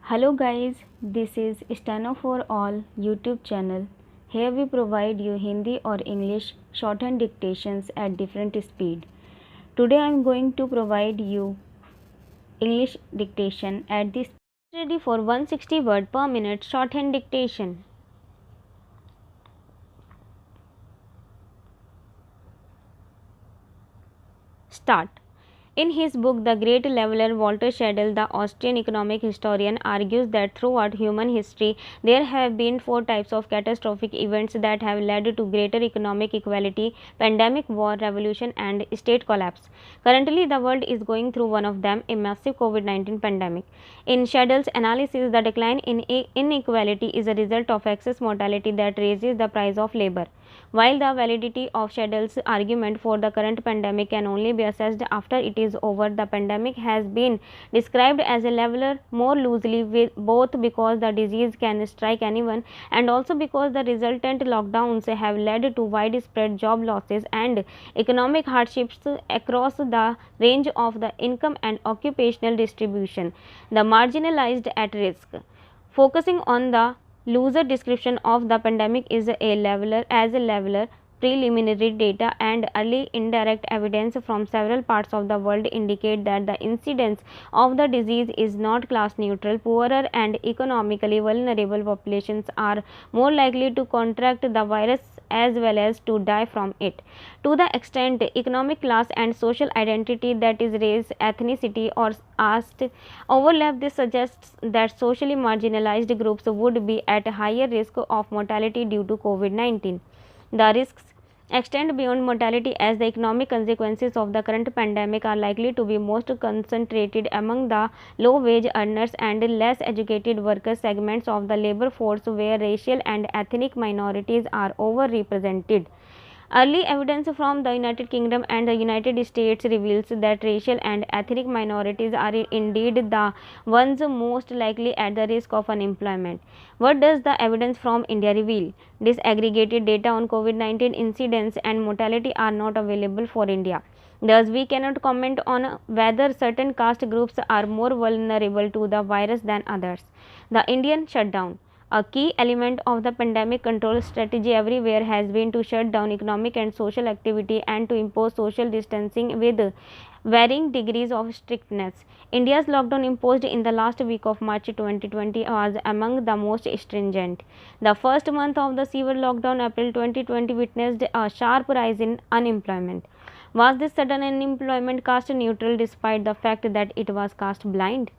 Hello guys, this is Steno for All YouTube channel. Here we provide you Hindi or English shorthand dictations at different speed. Today I am going to provide you English dictation at this ready for 160 word per minute shorthand dictation. Start. In his book The Great Leveler, Walter Schadl, the Austrian economic historian, argues that throughout human history there have been four types of catastrophic events that have led to greater economic equality: pandemic, war, revolution, and state collapse. Currently, the world is going through one of them, a massive COVID-19 pandemic. In Schadl's analysis, the decline in inequality is a result of excess mortality that raises the price of labor. While the validity of Schadl's argument for the current pandemic can only be assessed after it is over, the pandemic has been described as a leveler more loosely, both because the disease can strike anyone and also because the resultant lockdowns have led to widespread job losses and economic hardships across the range of the income and occupational distribution. The marginalized at risk. Focusing on the looser description of the pandemic is a leveler. Preliminary data and early indirect evidence from several parts of the world indicate that the incidence of the disease is not class neutral. Poorer and economically vulnerable populations are more likely to contract the virus as well as to die from it. To the extent economic class and social identity, that is race, ethnicity or caste, overlap, this suggests that socially marginalized groups would be at higher risk of mortality due to COVID-19. The risks extend beyond mortality, as the economic consequences of the current pandemic are likely to be most concentrated among the low wage earners and less educated worker segments of the labor force, where racial and ethnic minorities are overrepresented. Early evidence from the United Kingdom and the United States reveals that racial and ethnic minorities are indeed the ones most likely at the risk of unemployment. What does the evidence from India reveal? Disaggregated data on COVID-19 incidence and mortality are not available for India. Thus, we cannot comment on whether certain caste groups are more vulnerable to the virus than others. The Indian shutdown. A key element of the pandemic control strategy everywhere has been to shut down economic and social activity and to impose social distancing with varying degrees of strictness. India's lockdown imposed in the last week of March 2020 was among the most stringent. The first month of the severe lockdown, April 2020, witnessed a sharp rise in unemployment. Was this sudden unemployment caste neutral despite the fact that it was caste blind?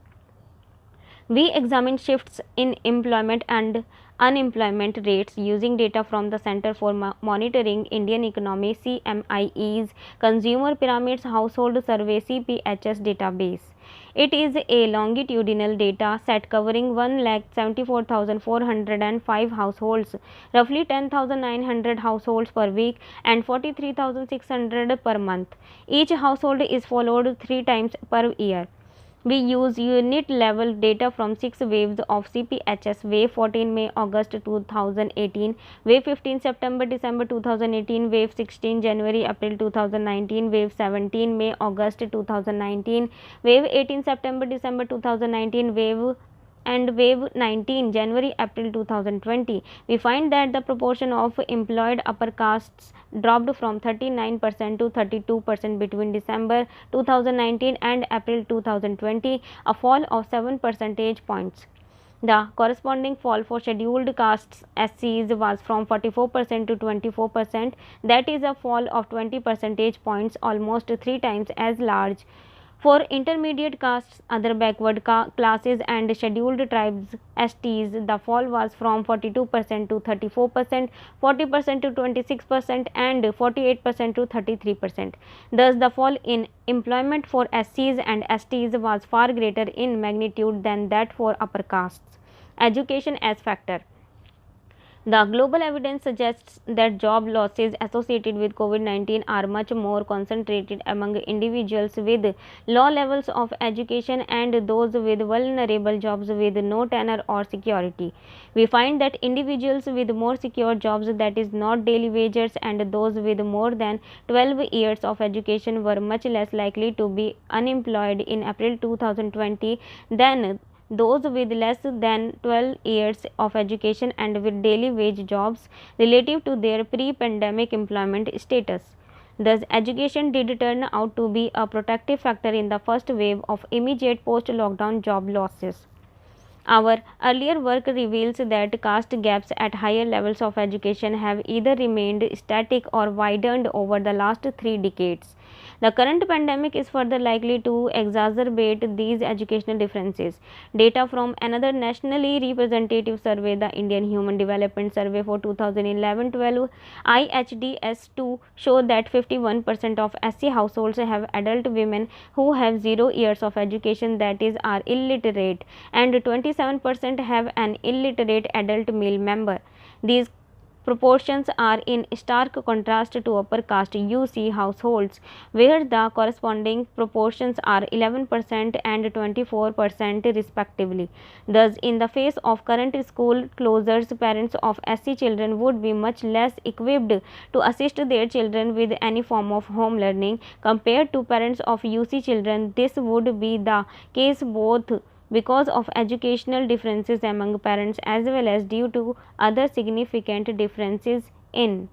We examined shifts in employment and unemployment rates using data from the Center for Monitoring Indian Economy (CMIE's) Consumer Pyramids Household Survey (CPHS) database. It is a longitudinal data set covering 1,74,405 households, roughly 10,900 households per week and 43,600 per month. Each household is followed 3 times per year. We use unit level data from 6 waves of CPHS: wave 14 May August 2018, wave 15 September December 2018, wave 16 January April 2019, wave 17 May August 2019, wave 18 September December 2019, wave 19 January April 2020. We find that the proportion of employed upper castes dropped from 39% to 32% between December 2019 and April 2020, a fall of 7 percentage points. The corresponding fall for scheduled castes SCs was from 44% to 24%, that is a fall of 20 percentage points, almost 3 times as large. For intermediate castes, other backward classes and scheduled tribes STs, the fall was from 42% to 34%, 40% to 26% and 48% to 33%. Thus, the fall in employment for SCs and STs was far greater in magnitude than that for upper castes. Education as factor. The global evidence suggests that job losses associated with COVID-19 are much more concentrated among individuals with low levels of education and those with vulnerable jobs with no tenure or security. We find that individuals with more secure jobs, that is not daily wagers, and those with more than 12 years of education were much less likely to be unemployed in April 2020 than those with less than 12 years of education and with daily wage jobs relative to their pre-pandemic employment status. Thus, education did turn out to be a protective factor in the first wave of immediate post-lockdown job losses. Our earlier work reveals that caste gaps at higher levels of education have either remained static or widened over the last 3 decades. The current pandemic is further likely to exacerbate these educational differences. Data from another nationally representative survey, the Indian Human Development Survey for 2011-12 IHDS2, show that 51% of SC households have adult women who have 0 years of education, that is, are illiterate, and 27% have an illiterate adult male member. These proportions are in stark contrast to upper caste UC households, where the corresponding proportions are 11% and 24% respectively. Thus, in the face of current school closures, parents of SC children would be much less equipped to assist their children with any form of home learning compared to parents of UC children. This would be the case both because of educational differences among parents as well as due to other significant differences in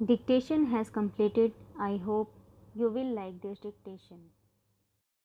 dictation has completed. I hope you will like this dictation.